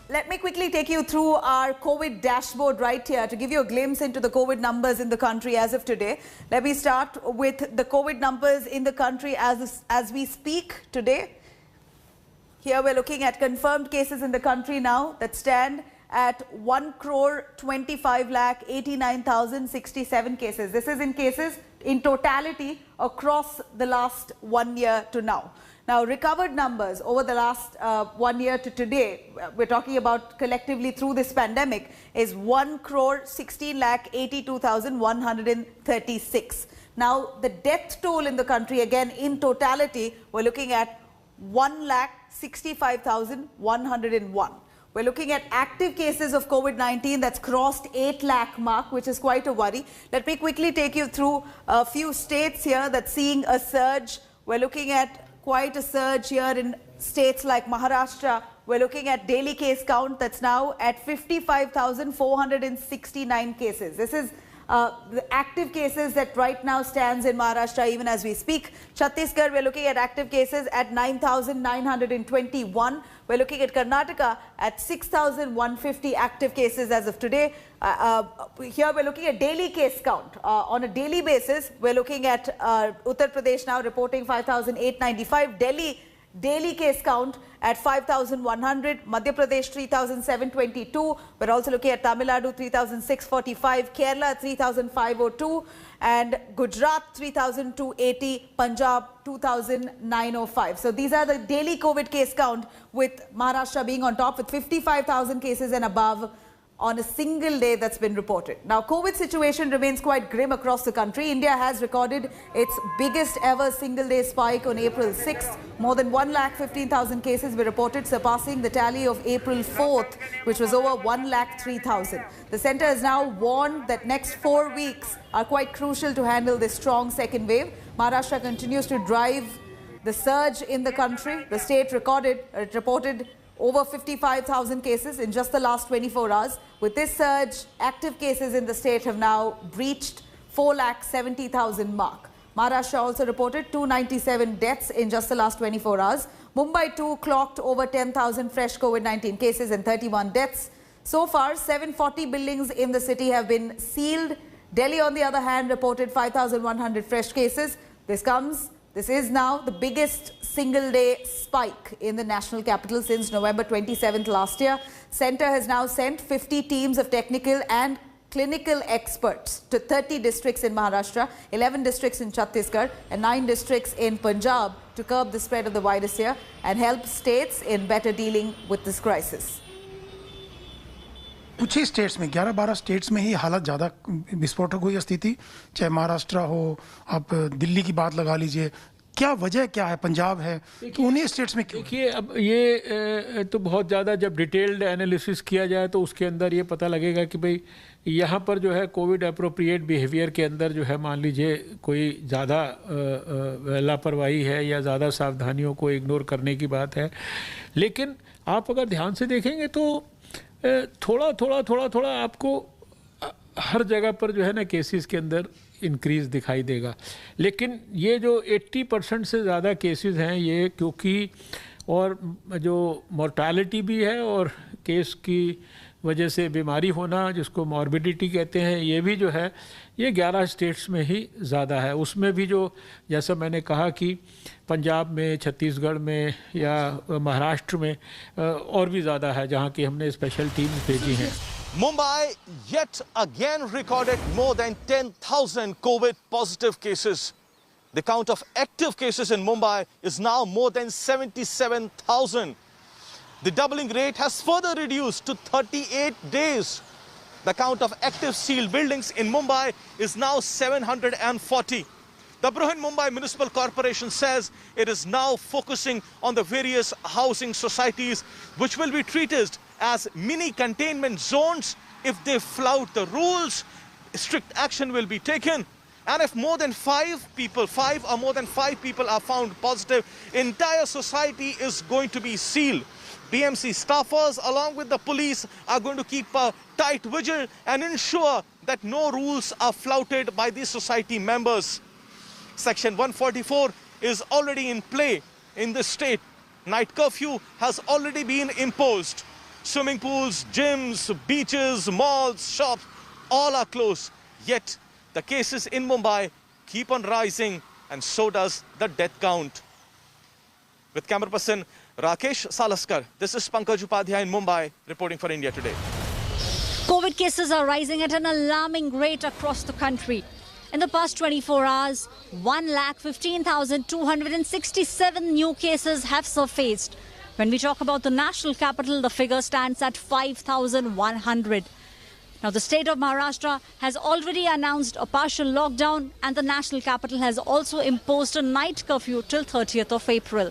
Let me quickly take you through our COVID dashboard right here to give you a glimpse into the COVID numbers in the country as of today. Let me start with the COVID numbers in the country as we speak today. Here we're looking at confirmed cases in the country now that stand at 1,25,89,067 cases. This is in cases in totality across the last 1 year to now. Now, recovered numbers over the last 1 year to today, we're talking about collectively through this pandemic, is 1,16,82,136. Now, the death toll in the country, again, in totality, we're looking at 1,65,101. We're looking at active cases of COVID-19 that's crossed 8 lakh mark, which is quite a worry. Let me quickly take you through a few states here that's seeing a surge. We're looking at quite a surge here in states like Maharashtra. We're looking at daily case count that's now at 55,469 cases. This is the active cases that right now stands in Maharashtra even as we speak. Chhattisgarh, we're looking at active cases at 9,921. We're looking at Karnataka at 6,150 active cases as of today. Here we're looking at daily case count. On a daily basis, we're looking at Uttar Pradesh now reporting 5,895. Delhi daily case count at 5,100, Madhya Pradesh 3,722. We're also looking at Tamil Nadu 3,645, Kerala 3,502 and Gujarat 3,280, Punjab 2,905. So these are the daily COVID case count, with Maharashtra being on top with 55,000 cases and above on a single day that's been reported. Now, COVID situation remains quite grim across the country. India has recorded its biggest ever single day spike on April 6th. More than 1,15,000 cases were reported, surpassing the tally of April 4th, which was over 1,03,000. The centre has now warned that next 4 weeks are quite crucial to handle this strong second wave. Maharashtra continues to drive the surge in the country. The state reported over 55,000 cases in just the last 24 hours. With this surge, active cases in the state have now breached 4,70,000 mark. Maharashtra also reported 297 deaths in just the last 24 hours. Mumbai too clocked over 10,000 fresh COVID-19 cases and 31 deaths. So far, 740 buildings in the city have been sealed. Delhi, on the other hand, reported 5,100 fresh cases. This is now the biggest single-day spike in the national capital since November 27th last year. Centre has now sent 50 teams of technical and clinical experts to 30 districts in Maharashtra, 11 districts in Chhattisgarh and 9 districts in Punjab to curb the spread of the virus here and help states in better dealing with this crisis. कुछ ही states में 11-12 states में ही हालत ज़्यादा विस्फोटक हुई स्थिति, चाहे महाराष्ट्र हो, आप दिल्ली की बात लगा लीजिए, क्या वजह क्या है, पंजाब है, तो उन्हीं स्टेट्स में क्यों? देखिए, अब ये तो बहुत ज़्यादा जब डिटेल्ड एनालिसिस किया जाए तो उसके अंदर ये पता लगेगा कि भाई यहाँ पर जो है कोविड अप्रोप्रिएट बिहेवियर के अंदर जो है, मान लीजिए कोई ज़्यादा लापरवाही है या ज़्यादा सावधानियों को इग्नोर करने की बात है। लेकिन आप अगर ध्यान से देखेंगे तो थोड़ा थोड़ा आपको हर जगह पर जो है ना केसेस के अंदर इंक्रीज़ दिखाई देगा। लेकिन ये जो 80% से ज़्यादा केसेस हैं ये, क्योंकि और जो मोर्टालिटी भी है और केस की वजह से बीमारी होना जिसको मॉर्बिडिटी कहते हैं, ये भी जो है ये 11 स्टेट्स में ही ज़्यादा है। उसमें भी जो जैसा मैंने कहा कि पंजाब में, छत्तीसगढ़ में या महाराष्ट्र में और भी ज़्यादा है जहाँ की हमने स्पेशल टीम्स भेजी हैं। Mumbai yet again recorded more than 10,000 COVID positive cases. The count of active cases in Mumbai is now more than 77,000. The doubling rate has further reduced to 38 days. The count of active sealed buildings in Mumbai is now 740. The Brihanmumbai Municipal Corporation says it is now focusing on the various housing societies which will be treated as mini containment zones. If they flout the rules, strict action will be taken. And if more than 5 people are found positive, entire society is going to be sealed. BMC staffers along with the police are going to keep a tight vigil and ensure that no rules are flouted by these society members. Section 144 is already in play in the state. Night curfew has already been imposed. Swimming pools, gyms, beaches, malls, shops, all are closed. Yet the cases in Mumbai keep on rising, and so does the death count. With camera person Rakesh Salaskar, this is Pankaj Upadhyay in Mumbai, reporting for India Today. COVID cases are rising at an alarming rate across the country. In the past 24 hours, 1,15,267 new cases have surfaced. When we talk about the national capital, the figure stands at 5,100. Now, the state of Maharashtra has already announced a partial lockdown, and the national capital has also imposed a night curfew till 30th of April,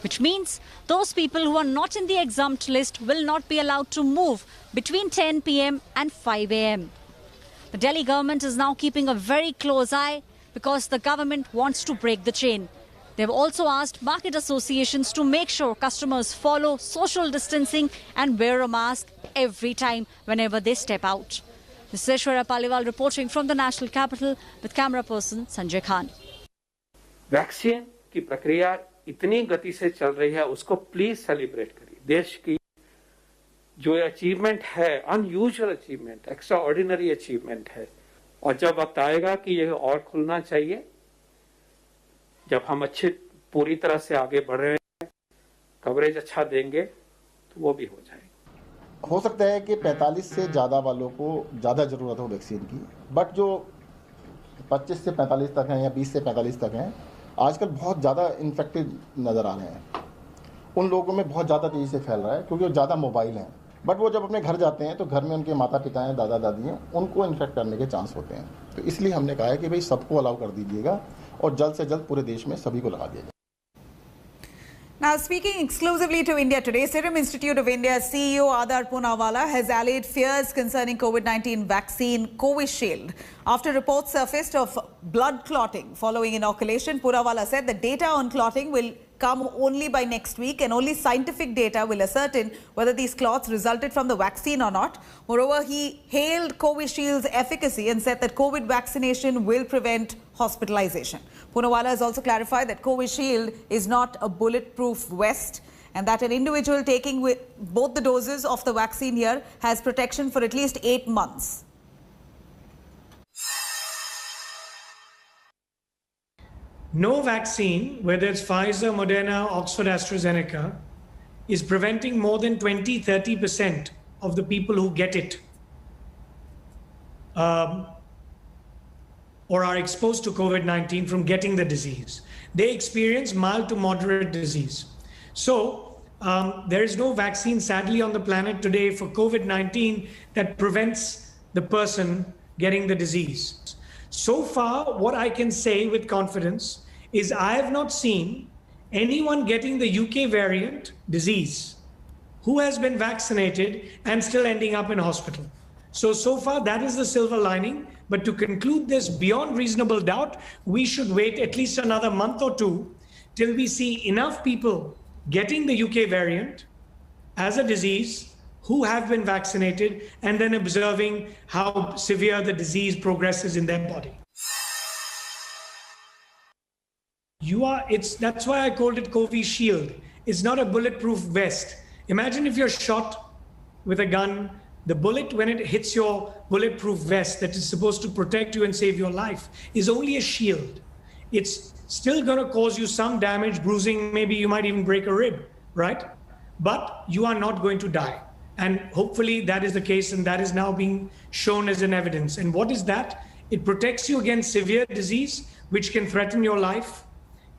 which means those people who are not in the exempt list will not be allowed to move between 10 p.m. and 5 a.m. The Delhi government is now keeping a very close eye because the government wants to break the chain. They've also asked market associations to make sure customers follow social distancing and wear a mask every time whenever they step out. This is Aishwarya Paliwal reporting from the national capital with camera person Sanjay Khan. Vaccine की प्रक्रिया इतनी गति से चल रही है, उसको please celebrate करिए. देश की जो अचीवमेंट है, unusual achievement, extra ordinary achievement है, और जब वक्त आएगा कि यह और खुलना चाहिए, जब हम अच्छे पूरी तरह से आगे बढ़ रहे हैं, कवरेज अच्छा देंगे, तो वो भी हो जाएगा. हो सकता है कि 45 से ज़्यादा वालों को ज़्यादा ज़रूरत हो वैक्सीन की, बट जो 25 से 45 तक हैं या 20 से 45 तक हैं, आजकल बहुत ज़्यादा इन्फेक्टेड नज़र आ रहे हैं. उन लोगों में बहुत ज़्यादा तेज़ी से फैल रहा है क्योंकि वो ज़्यादा मोबाइल हैं. बट वो जब अपने घर जाते हैं तो घर में उनके माता पिता हैं, दादा दादी हैं, उनको इन्फेक्ट करने के चांस होते हैं. तो इसलिए हमने कहा है कि भाई सबको अलाउ कर दीजिएगा और जल्द से जल्द पूरे देश में सभी को लगा दिया जाए. Now, speaking exclusively to India Today, Serum Institute of India's CEO Adar Poonawalla has allayed fears concerning COVID-19 vaccine Covishield. After reports surfaced of blood clotting following inoculation, Poonawalla said the data on clotting will come only by next week, and only scientific data will ascertain whether these clots resulted from the vaccine or not. Moreover, he hailed Covishield's efficacy and said that COVID vaccination will prevent hospitalization. Poonawalla has also clarified that Covishield is not a bulletproof vest, and that an individual taking both the doses of the vaccine here has protection for at least 8 months. No vaccine, whether it's Pfizer, Moderna, Oxford, AstraZeneca, is preventing more than 20-30% of the people who get it or are exposed to COVID-19 from getting the disease. They experience mild to moderate disease. So there is no vaccine, sadly, on the planet today for COVID-19 that prevents the person getting the disease. So far, what I can say with confidence is I have not seen anyone getting the UK variant disease who has been vaccinated and still ending up in hospital. So far, that is the silver lining. But to conclude this beyond reasonable doubt, we should wait at least another month or two till we see enough people getting the UK variant as a disease who have been vaccinated, and then observing how severe the disease progresses in their body. That's why I called it Covishield. It's not a bulletproof vest. Imagine if you're shot with a gun, the bullet, when it hits your bulletproof vest that is supposed to protect you and save your life, is only a shield. It's still going to cause you some damage, bruising, maybe you might even break a rib, right? But you are not going to die. And hopefully that is the case, and that is now being shown as an evidence. And what is that? It protects you against severe disease, which can threaten your life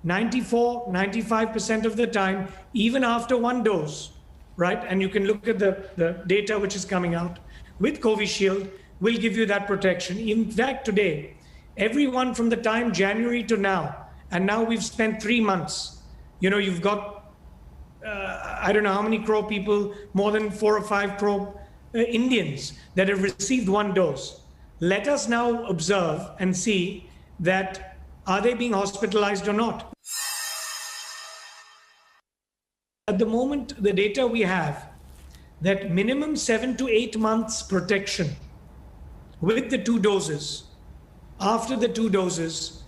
94-95% of the time, even after one dose, right? And you can look at the data which is coming out with Covishield will give you that protection. In fact, today, everyone from the time January to now, and now we've spent 3 months, you've got I don't know how many crore people, more than 4 or 5 crore Indians that have received one dose. Let us now observe and see that are they being hospitalized or not. At the moment, the data we have, that minimum 7 to 8 months protection with the 2 doses, after the 2 doses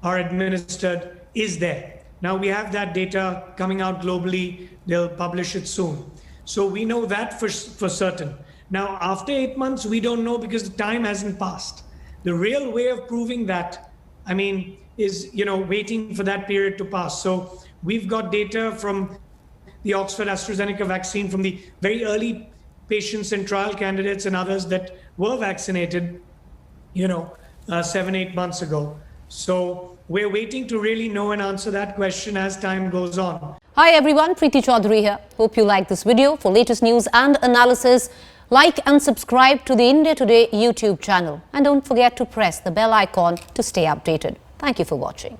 are administered, is there. Now we have that data coming out globally. They'll publish it soon. So we know that for certain. Now, after 8 months, we don't know because the time hasn't passed. The real way of proving that, I mean, is, waiting for that period to pass. So we've got data from the Oxford AstraZeneca vaccine from the very early patients and trial candidates and others that were vaccinated, 7-8 months ago. So we're waiting to really know and answer that question as time goes on. Hi everyone, Preeti Chaudhary here. Hope you like this video. For latest news and analysis, like and subscribe to the India Today YouTube channel. And don't forget to press the bell icon to stay updated. Thank you for watching.